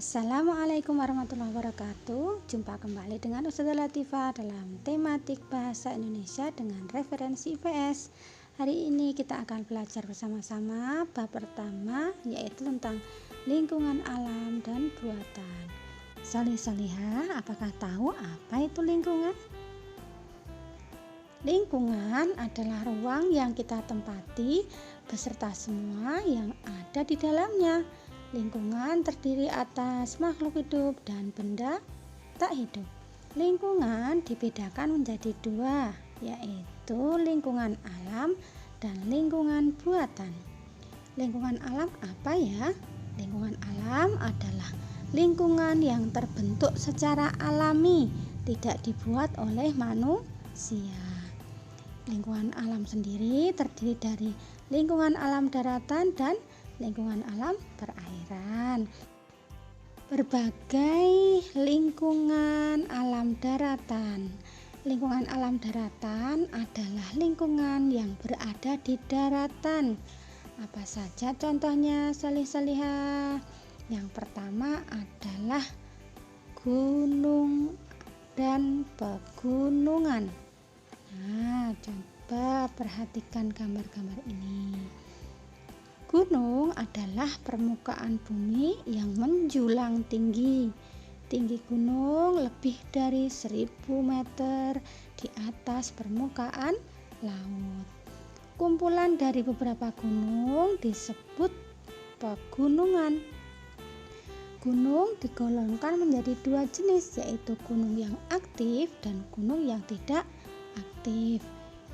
Assalamualaikum warahmatullahi wabarakatuh. Jumpa kembali dengan Ustazah Latifah dalam tematik bahasa Indonesia dengan referensi IPS. Hari ini kita akan belajar bersama-sama bab pertama, yaitu tentang lingkungan alam dan buatan. Salih-salihah, apakah tahu apa itu lingkungan? Lingkungan adalah ruang yang kita tempati beserta semua yang ada di dalamnya. Lingkungan terdiri atas makhluk hidup dan benda tak hidup. Lingkungan dibedakan menjadi dua, yaitu lingkungan alam dan lingkungan buatan. Lingkungan alam apa ya? Lingkungan alam adalah lingkungan yang terbentuk secara alami, tidak dibuat oleh manusia. Lingkungan alam sendiri terdiri dari lingkungan alam daratan dan lingkungan alam perairan. Berbagai lingkungan alam daratan. Lingkungan alam daratan adalah lingkungan yang berada di daratan. Apa saja contohnya, salih-salihah? Yang pertama adalah gunung dan pegunungan. Nah, coba perhatikan gambar-gambar ini. Gunung adalah permukaan bumi yang menjulang tinggi. Tinggi gunung lebih dari 1000 meter di atas permukaan laut. Kumpulan dari beberapa gunung disebut pegunungan. Gunung digolongkan menjadi dua jenis, yaitu gunung yang aktif dan gunung yang tidak aktif.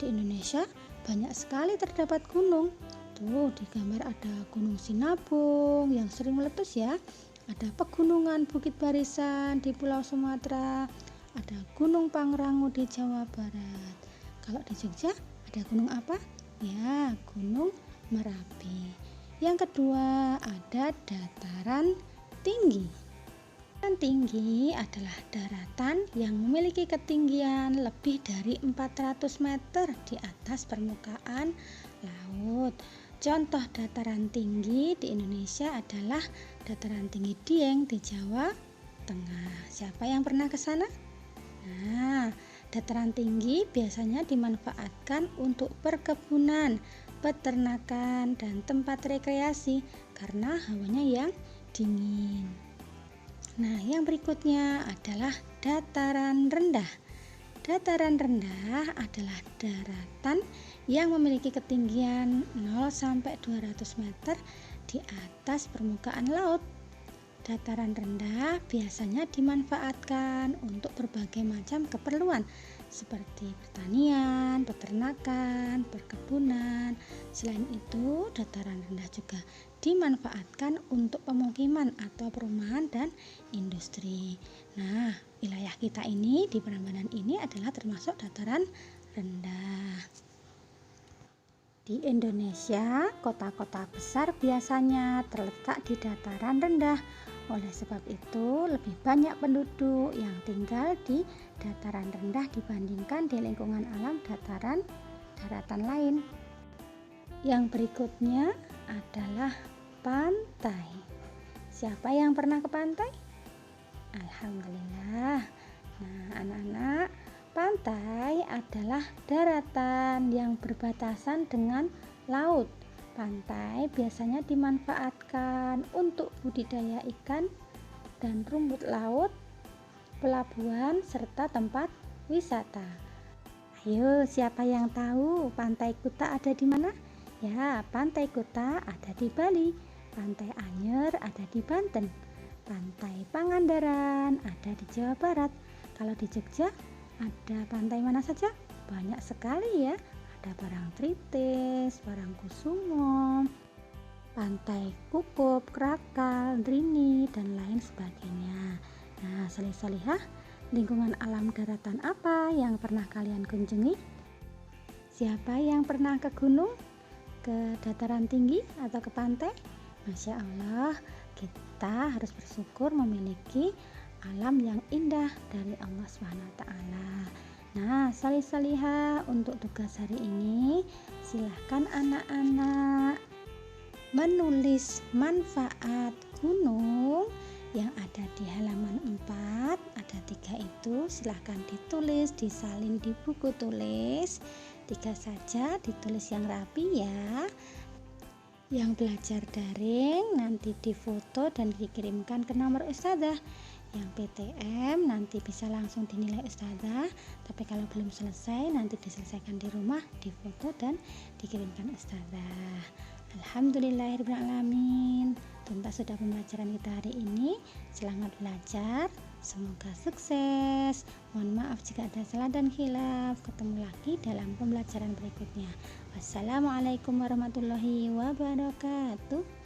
Di Indonesia banyak sekali terdapat gunung. Tuh, di gambar ada Gunung Sinabung yang sering meletus ya. Ada pegunungan Bukit Barisan di Pulau Sumatera. Ada Gunung Pangrango di Jawa Barat. Kalau di Jogja ada gunung apa? Ya, Gunung Merapi. Yang kedua ada dataran tinggi. Dataran tinggi adalah daratan yang memiliki ketinggian lebih dari 400 meter di atas permukaan laut. Contoh dataran tinggi di Indonesia adalah dataran tinggi Dieng di Jawa Tengah. Siapa yang pernah ke sana? Nah, dataran tinggi biasanya dimanfaatkan untuk perkebunan, peternakan, dan tempat rekreasi karena hawanya yang dingin. Nah, yang berikutnya adalah dataran rendah. Dataran rendah adalah daratan yang memiliki ketinggian 0 sampai 200 meter di atas permukaan laut. Dataran rendah biasanya dimanfaatkan untuk berbagai macam keperluan seperti pertanian, peternakan, perkebunan. Selain itu, dataran rendah juga dimanfaatkan untuk pemukiman atau perumahan dan industri. Nah, wilayah kita ini di Prambanan ini adalah termasuk dataran rendah. Di Indonesia, kota-kota besar biasanya terletak di dataran rendah. Oleh sebab itu, lebih banyak penduduk yang tinggal di dataran rendah dibandingkan di lingkungan alam daratan lain. Yang berikutnya adalah pantai. Siapa yang pernah ke pantai? Alhamdulillah. Nah, anak-anak, pantai adalah daratan yang berbatasan dengan laut. Pantai biasanya dimanfaatkan untuk budidaya ikan dan rumput laut, pelabuhan, serta tempat wisata. Ayo, siapa yang tahu Pantai Kuta ada di mana? Ya, Pantai Kuta ada di Bali. Pantai Anyer ada di Banten. Pantai Pangandaran ada di Jawa Barat. Kalau di Jogja ada pantai mana saja? Banyak sekali ya. Ada Parangtritis, Parangkusumo, Pantai Kukup, Krakal, Drini, dan lain sebagainya. Nah, salih-salihah, lingkungan alam daratan apa yang pernah kalian kunjungi? Siapa yang pernah ke gunung, ke dataran tinggi, atau ke pantai? Masya Allah, kita harus bersyukur memiliki alam yang indah dari Allah SWT. Nah, salih-salihah, untuk tugas hari ini silahkan anak-anak menulis manfaat gunung yang ada di halaman 4 ada 3 itu silahkan ditulis, disalin di buku tulis. 3 saja, ditulis yang rapi ya. Yang belajar daring nanti difoto dan dikirimkan ke nomor ustazah. Yang PTM nanti bisa langsung dinilai ustazah, tapi kalau belum selesai nanti diselesaikan di rumah, difoto dan dikirimkan ustazah. Alhamdulillahirrahmanirrahim. Tuntas sudah pembelajaran kita hari ini. Selamat belajar, semoga sukses. Mohon maaf jika ada salah dan khilaf. Ketemu lagi dalam pembelajaran berikutnya. Wassalamualaikum warahmatullahi wabarakatuh.